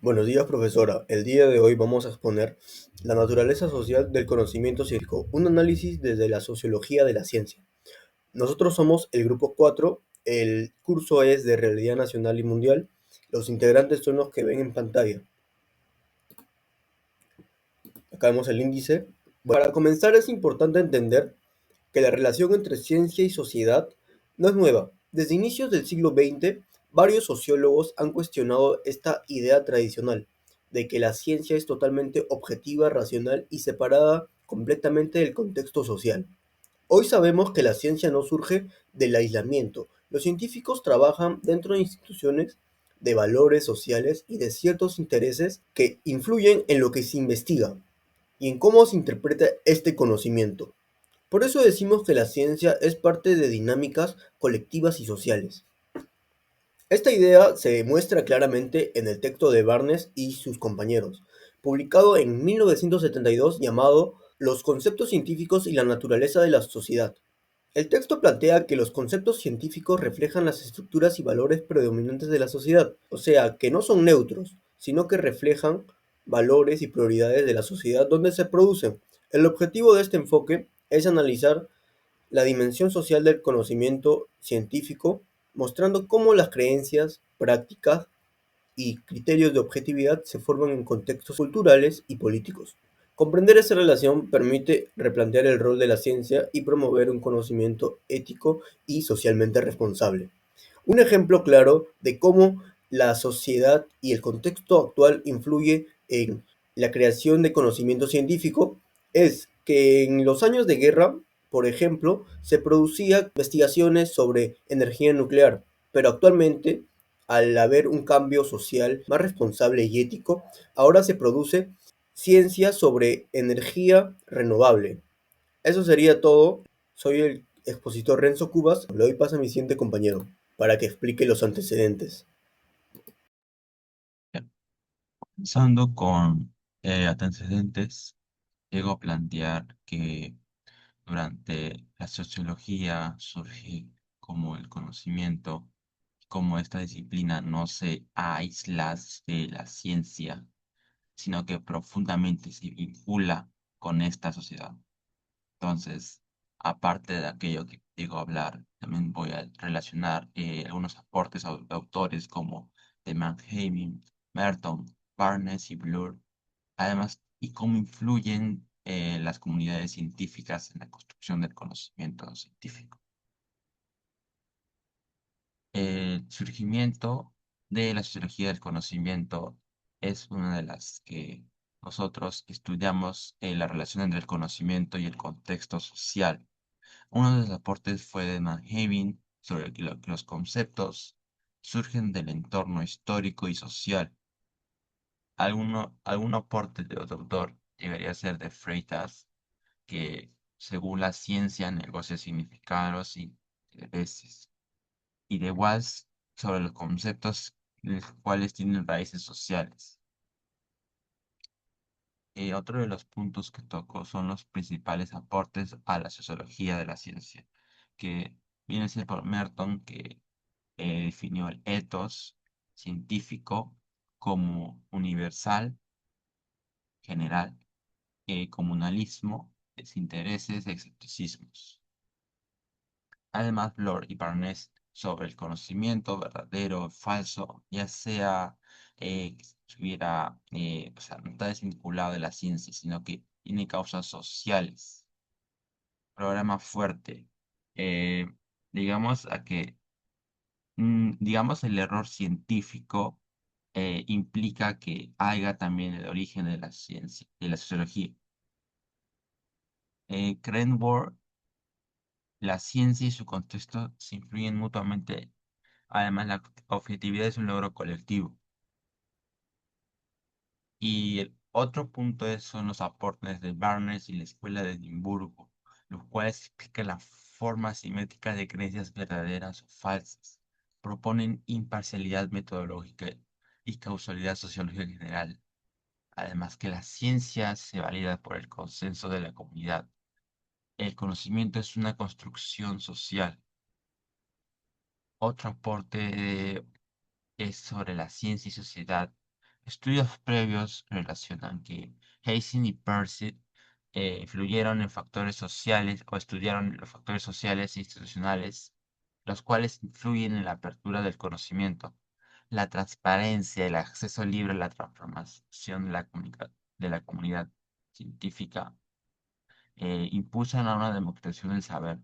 Buenos días, profesora. El día de hoy vamos a exponer la naturaleza social del conocimiento científico, un análisis desde la sociología de la ciencia. Nosotros somos el grupo 4. El curso es de realidad nacional y mundial. Los integrantes son los que ven en pantalla. Acá vemos el índice. Para comenzar es importante entender que la relación entre ciencia y sociedad no es nueva. Desde inicios del siglo XX, varios sociólogos han cuestionado esta idea tradicional de que la ciencia es totalmente objetiva, racional y separada completamente del contexto social. Hoy sabemos que la ciencia no surge del aislamiento. Los científicos trabajan dentro de instituciones de valores sociales y de ciertos intereses que influyen en lo que se investiga y en cómo se interpreta este conocimiento. Por eso decimos que la ciencia es parte de dinámicas colectivas y sociales. Esta idea se demuestra claramente en el texto de Barnes y sus compañeros, publicado en 1972 llamado Los conceptos científicos y la naturaleza de la sociedad. El texto plantea que los conceptos científicos reflejan las estructuras y valores predominantes de la sociedad, o sea, que no son neutros, sino que reflejan valores y prioridades de la sociedad donde se producen. El objetivo de este enfoque es analizar la dimensión social del conocimiento científico, mostrando cómo las creencias, prácticas y criterios de objetividad se forman en contextos culturales y políticos. Comprender esa relación permite replantear el rol de la ciencia y promover un conocimiento ético y socialmente responsable. Un ejemplo claro de cómo la sociedad y el contexto actual influye en la creación de conocimiento científico es que en los años de guerra, por ejemplo, se producían investigaciones sobre energía nuclear, pero actualmente, al haber un cambio social más responsable y ético, ahora se produce ciencia sobre energía renovable. Eso sería todo. Soy el expositor Renzo Cubas. Le doy paso a mi siguiente compañero para que explique los antecedentes. Bien, comenzando con antecedentes, llego a plantear que durante la sociología surge como el conocimiento, como esta disciplina no se aísla de la ciencia, sino que profundamente se vincula con esta sociedad. Entonces, aparte de aquello que digo hablar, también voy a relacionar algunos aportes de autores como de Mannheim, Merton, Barnes y Blur, además, y cómo influyen las comunidades científicas en la construcción del conocimiento científico. El surgimiento de la sociología del conocimiento es una de las que nosotros estudiamos la relación entre el conocimiento y el contexto social. Uno de los aportes fue de Mannheim sobre que los conceptos surgen del entorno histórico y social. Algún aporte de otro autor llegaría a ser de Freitas, que según la ciencia negocia significados y intereses, y de Walsh sobre los conceptos los cuales tienen raíces sociales. Otro de los puntos que toco son los principales aportes a la sociología de la ciencia, que viene a ser por Merton, que definió el ethos científico como universal, general, comunalismo, desintereses, escepticismos. Además, Bloor y Barnes sobre el conocimiento verdadero, falso, ya sea que estuviera, o sea, no está desvinculado de la ciencia, sino que tiene causas sociales. Programa fuerte. Eh, digamos a que, digamos, el error científico implica que haya también el origen de la ciencia, de la sociología. Cranborne, la ciencia y su contexto se influyen mutuamente. Además, la objetividad es un logro colectivo. Y el otro punto son los aportes de Barnes y la Escuela de Edimburgo, los cuales explican la forma simétrica de creencias verdaderas o falsas. Proponen imparcialidad metodológica y causalidad sociológica en general. Además que la ciencia se valida por el consenso de la comunidad. El conocimiento es una construcción social. Otro aporte es sobre la ciencia y sociedad. Estudios previos relacionan que Hastings y Percy influyeron en factores sociales o estudiaron los factores sociales e institucionales, los cuales influyen en la apertura del conocimiento, la transparencia, el acceso libre a la transformación de la comunidad científica, impulsan a una democratización del saber.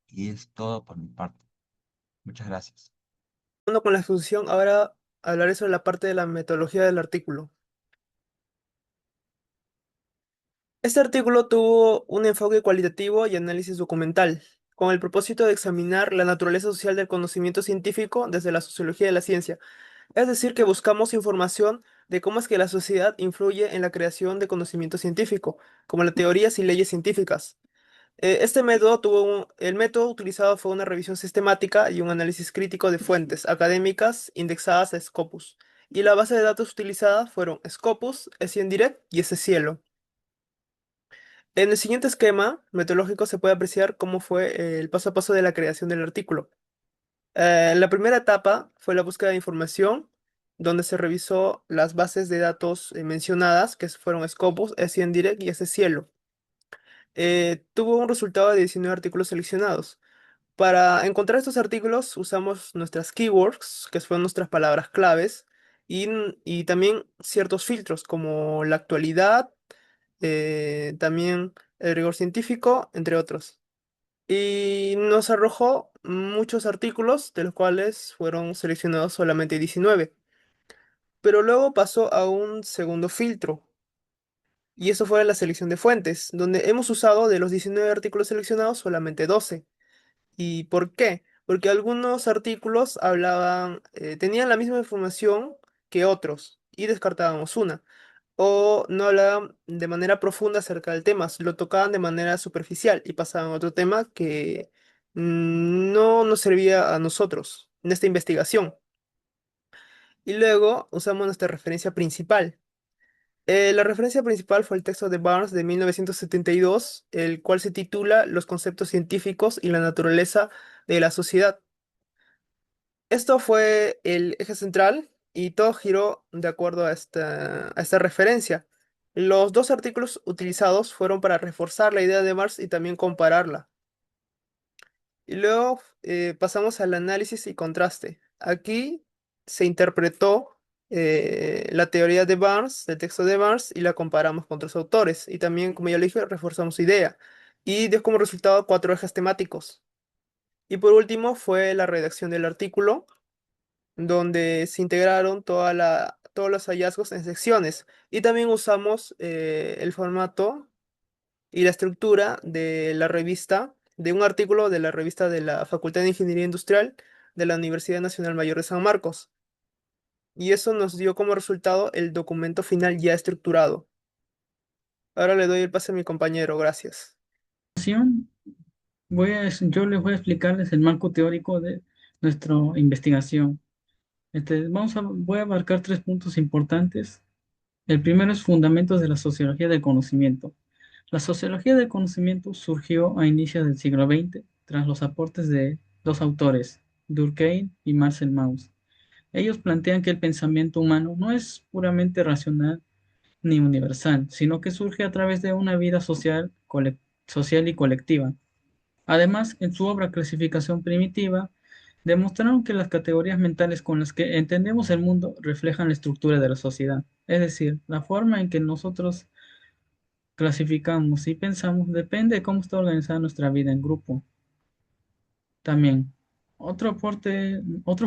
Y es todo por mi parte. Muchas gracias. Bueno, con la exposición, ahora hablaré sobre la parte de la metodología del artículo. Este artículo tuvo un enfoque cualitativo y análisis documental, con el propósito de examinar la naturaleza social del conocimiento científico desde la sociología de la ciencia. Es decir, que buscamos información de cómo es que la sociedad influye en la creación de conocimiento científico, como las teorías y leyes científicas. Este método el método utilizado fue una revisión sistemática y un análisis crítico de fuentes académicas indexadas a Scopus. Y la base de datos utilizada fueron Scopus, ScienDirect y SCielo. En el siguiente esquema metodológico se puede apreciar cómo fue el paso a paso de la creación del artículo. La primera etapa fue la búsqueda de información, donde se revisó las bases de datos mencionadas, que fueron Scopus, ScienDirect y SCielo. Tuvo un resultado de 19 artículos seleccionados. Para encontrar estos artículos usamos nuestras keywords, que son nuestras palabras claves, y también ciertos filtros como la actualidad, también el rigor científico, entre otros. Y nos arrojó muchos artículos, de los cuales fueron seleccionados solamente 19. Pero luego pasó a un segundo filtro, y eso fue la selección de fuentes, donde hemos usado de los 19 artículos seleccionados solamente 12. ¿Y por qué? Porque algunos artículos tenían la misma información que otros y descartábamos una. O no hablaban de manera profunda acerca del tema, lo tocaban de manera superficial y pasaban a otro tema que no nos servía a nosotros en esta investigación. Y luego usamos nuestra referencia principal. La referencia principal fue el texto de Barnes de 1972, el cual se titula Los conceptos científicos y la naturaleza de la sociedad. Esto fue el eje central y todo giró de acuerdo a esta referencia. Los dos artículos utilizados fueron para reforzar la idea de Marx y también compararla. Y luego pasamos al análisis y contraste. Aquí se interpretó la teoría de Barnes, el texto de Barnes, y la comparamos con otros autores. Y también, como ya le dije, reforzamos su idea. Y dio como resultado cuatro ejes temáticos. Y por último fue la redacción del artículo donde se integraron todos los hallazgos en secciones. Y también usamos el formato y la estructura de la revista, de un artículo de la revista de la Facultad de Ingeniería Industrial de la Universidad Nacional Mayor de San Marcos. Y eso nos dio como resultado el documento final ya estructurado. Ahora le doy el pase a mi compañero, gracias. Yo les voy a explicarles el marco teórico de nuestra investigación. Voy a abarcar tres puntos importantes. El primero es fundamentos de la sociología del conocimiento. La sociología del conocimiento surgió a inicios del siglo XX tras los aportes de dos autores, Durkheim y Marcel Mauss. Ellos plantean que el pensamiento humano no es puramente racional ni universal, sino que surge a través de una vida social y colectiva. Además, en su obra Clasificación Primitiva, demostraron que las categorías mentales con las que entendemos el mundo reflejan la estructura de la sociedad. Es decir, la forma en que nosotros clasificamos y pensamos depende de cómo está organizada nuestra vida en grupo. También, otro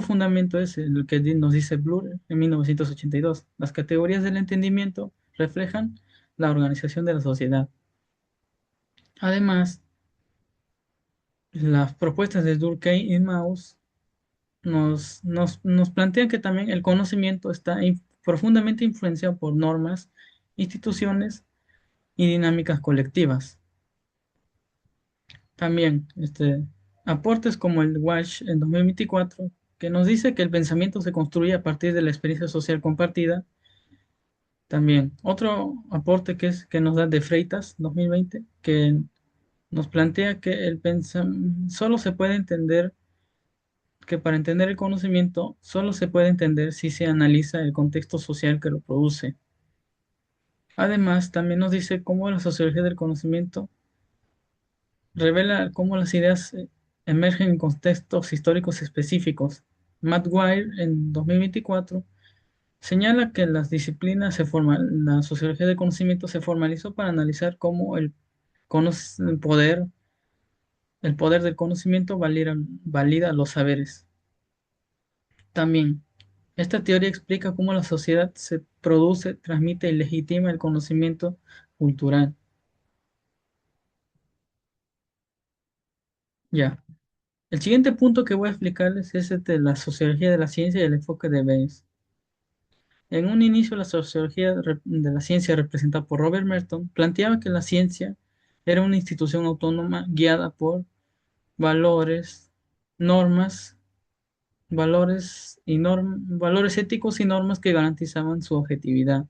fundamento es el que nos dice Bloor en 1982. Las categorías del entendimiento reflejan la organización de la sociedad. Además, las propuestas de Durkheim y Mauss nos plantean que también el conocimiento está profundamente influenciado por normas, instituciones y dinámicas colectivas. También aportes como el Walsh en 2024, que nos dice que el pensamiento se construye a partir de la experiencia social compartida. También otro aporte que nos da de Freitas 2020, que nos plantea que solo se puede entender que para entender el conocimiento solo se puede entender si se analiza el contexto social que lo produce. Además, también nos dice cómo la sociología del conocimiento revela cómo las ideas emergen en contextos históricos específicos. Matt Weir, en 2024, señala que la sociología del conocimiento se formalizó para analizar cómo el el poder del conocimiento valida los saberes. También, esta teoría explica cómo la sociedad se produce, transmite y legitima el conocimiento cultural. Ya. El siguiente punto que voy a explicarles es el de la sociología de la ciencia y el enfoque de Bayes. En un inicio, la sociología de la ciencia, representada por Robert Merton, planteaba que la ciencia era una institución autónoma guiada por valores, normas, valores éticos y normas que garantizaban su objetividad.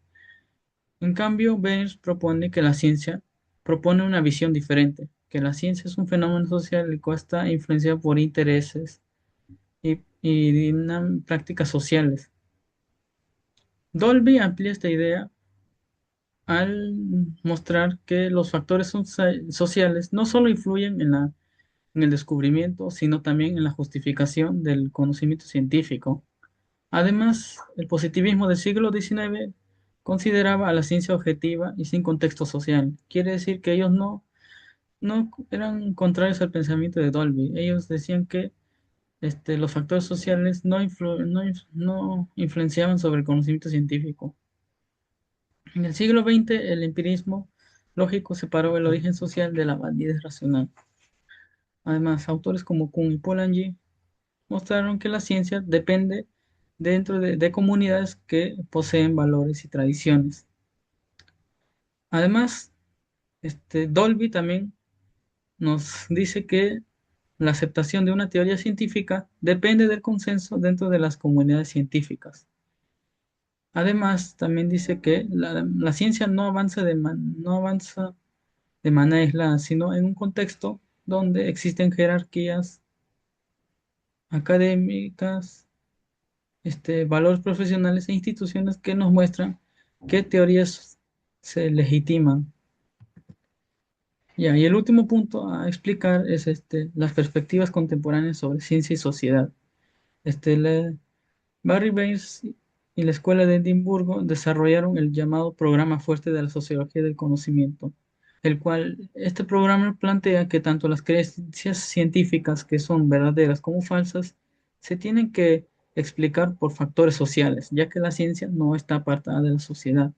En cambio, Bayes propone que la ciencia propone una visión diferente, que la ciencia es un fenómeno social el cual está influenciado por intereses y prácticas sociales. Dolby amplía esta idea al mostrar que los factores sociales no solo influyen en el descubrimiento, sino también en la justificación del conocimiento científico. Además, el positivismo del siglo XIX consideraba a la ciencia objetiva y sin contexto social. Quiere decir que ellos no eran contrarios al pensamiento de Dolby. Ellos decían que los factores sociales no influenciaban sobre el conocimiento científico. En el siglo XX, el empirismo lógico separó el origen social de la validez racional. Además, autores como Kuhn y Polanyi mostraron que la ciencia depende dentro de comunidades que poseen valores y tradiciones. Además, Dolby también nos dice que la aceptación de una teoría científica depende del consenso dentro de las comunidades científicas. Además, también dice que la ciencia no avanza de manera aislada, sino en un contexto donde existen jerarquías académicas, valores profesionales e instituciones que nos muestran qué teorías se legitiman. Ya, y el último punto a explicar es las perspectivas contemporáneas sobre ciencia y sociedad. La Barry Bayes y la Escuela de Edimburgo desarrollaron el llamado Programa Fuerte de la Sociología del Conocimiento, el cual este programa plantea que tanto las creencias científicas que son verdaderas como falsas se tienen que explicar por factores sociales, ya que la ciencia no está apartada de la sociedad.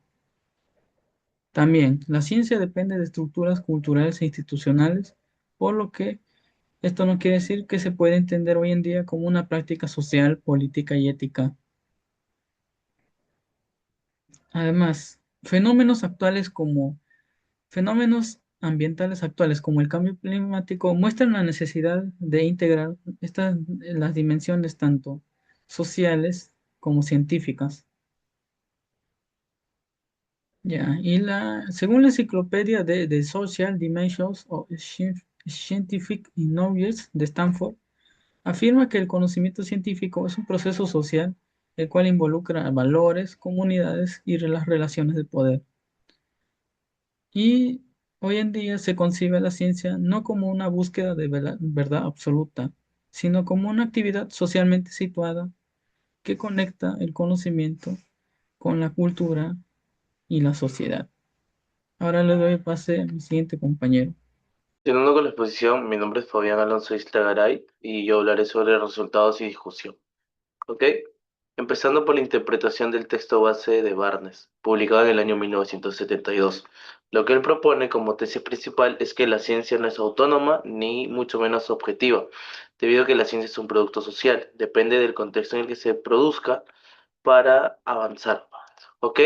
También, la ciencia depende de estructuras culturales e institucionales, por lo que esto no quiere decir que se puede entender hoy en día como una práctica social, política y ética. Además, fenómenos ambientales actuales como el cambio climático muestran la necesidad de integrar las dimensiones tanto sociales como científicas. Ya, según la enciclopedia de Social Dimensions of Scientific Knowledge de Stanford, afirma que el conocimiento científico es un proceso social el cual involucra valores, comunidades y las relaciones de poder. Y hoy en día se concibe la ciencia no como una búsqueda de verdad absoluta, sino como una actividad socialmente situada que conecta el conocimiento con la cultura y la sociedad. Ahora le doy pase a mi siguiente compañero. Continuando con la exposición, mi nombre es Fabián Alonso Isla Garay y yo hablaré sobre resultados y discusión. ¿Ok? Empezando por la interpretación del texto base de Barnes, publicado en el año 1972. Lo que él propone como tesis principal es que la ciencia no es autónoma ni mucho menos objetiva, debido a que la ciencia es un producto social, depende del contexto en el que se produzca para avanzar. ¿Ok?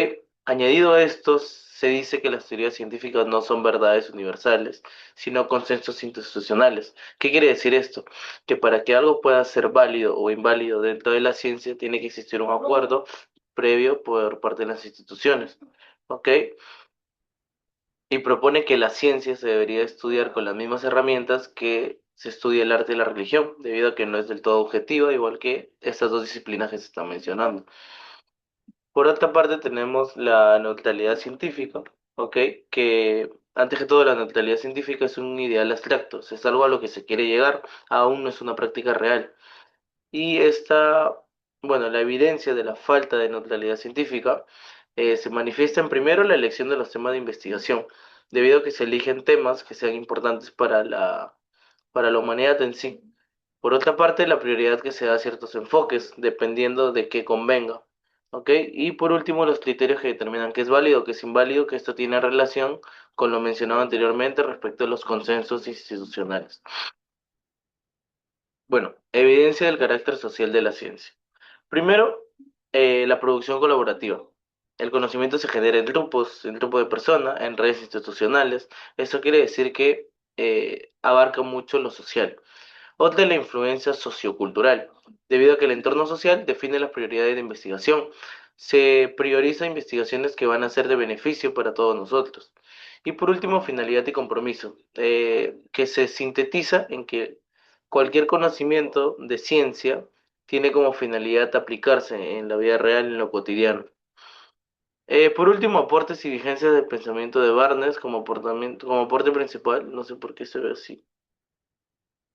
Añadido a esto, se dice que las teorías científicas no son verdades universales, sino consensos institucionales. ¿Qué quiere decir esto? Que para que algo pueda ser válido o inválido dentro de la ciencia, tiene que existir un acuerdo previo por parte de las instituciones. ¿Ok? Y propone que la ciencia se debería estudiar con las mismas herramientas que se estudia el arte y la religión, debido a que no es del todo objetiva, igual que estas dos disciplinas que se están mencionando. Por otra parte, tenemos la neutralidad científica, ¿ok? Que antes que todo la neutralidad científica es un ideal abstracto, es algo a lo que se quiere llegar, aún no es una práctica real. Y esta, bueno, la evidencia de la falta de neutralidad científica se manifiesta en primero la elección de los temas de investigación, debido a que se eligen temas que sean importantes para la humanidad en sí. Por otra parte, la prioridad que se da a ciertos enfoques, dependiendo de qué convenga. ¿Ok? Y por último, los criterios que determinan qué es válido, qué es inválido, que esto tiene relación con lo mencionado anteriormente respecto a los consensos institucionales. Bueno, evidencia del carácter social de la ciencia. Primero, la producción colaborativa. El conocimiento se genera en grupos de personas, en redes institucionales. Eso quiere decir que abarca mucho lo social. Otra es la influencia sociocultural, debido a que el entorno social define las prioridades de investigación. Se prioriza investigaciones que van a ser de beneficio para todos nosotros. Y por último, finalidad y compromiso, que se sintetiza en que cualquier conocimiento de ciencia tiene como finalidad aplicarse en la vida real, en lo cotidiano. Por último, aportes y vigencias del pensamiento de Barnes como aporte principal, no sé por qué se ve así.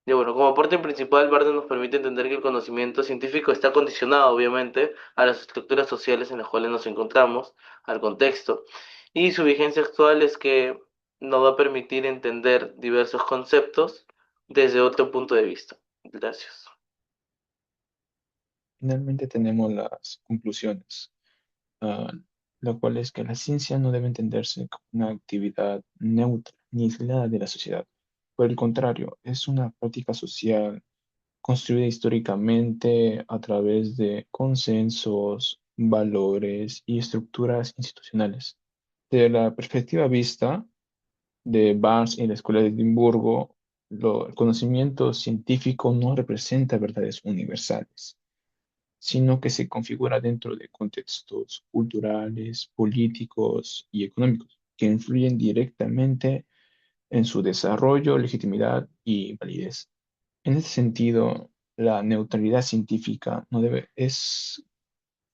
Y bueno, como aporte principal, Barnes nos permite entender que el conocimiento científico está condicionado, obviamente, a las estructuras sociales en las cuales nos encontramos, al contexto, y su vigencia actual es que nos va a permitir entender diversos conceptos desde otro punto de vista. Gracias. Finalmente tenemos las conclusiones, ah, lo cual es que la ciencia no debe entenderse como una actividad neutra ni aislada de la sociedad. Por el contrario, es una práctica social construida históricamente a través de consensos, valores y estructuras institucionales. De la perspectiva vista de Barnes y la Escuela de Edimburgo, el conocimiento científico no representa verdades universales, sino que se configura dentro de contextos culturales, políticos y económicos que influyen directamente en su desarrollo, legitimidad y validez. En ese sentido, la neutralidad científica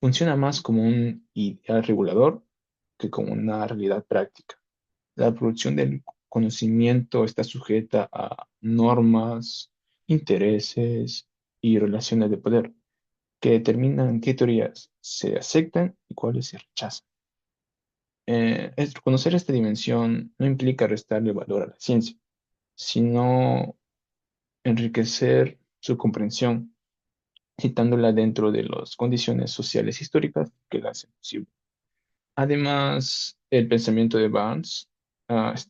funciona más como un ideal regulador que como una realidad práctica. La producción del conocimiento está sujeta a normas, intereses y relaciones de poder que determinan qué teorías se aceptan y cuáles se rechazan. Conocer esta dimensión no implica restarle valor a la ciencia, sino enriquecer su comprensión, citándola dentro de las condiciones sociales históricas que la hacen posible. Además, el pensamiento de Barnes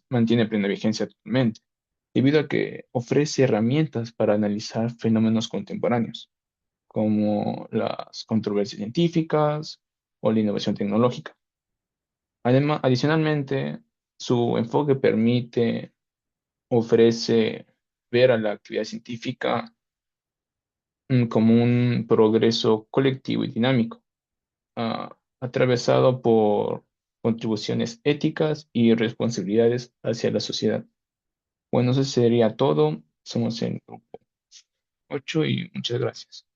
mantiene plena vigencia actualmente, debido a que ofrece herramientas para analizar fenómenos contemporáneos, como las controversias científicas o la innovación tecnológica. Además, adicionalmente, su enfoque ofrece ver a la actividad científica como un progreso colectivo y dinámico, atravesado por contribuciones éticas y responsabilidades hacia la sociedad. Bueno, eso sería todo. Somos en grupo 8 y muchas gracias.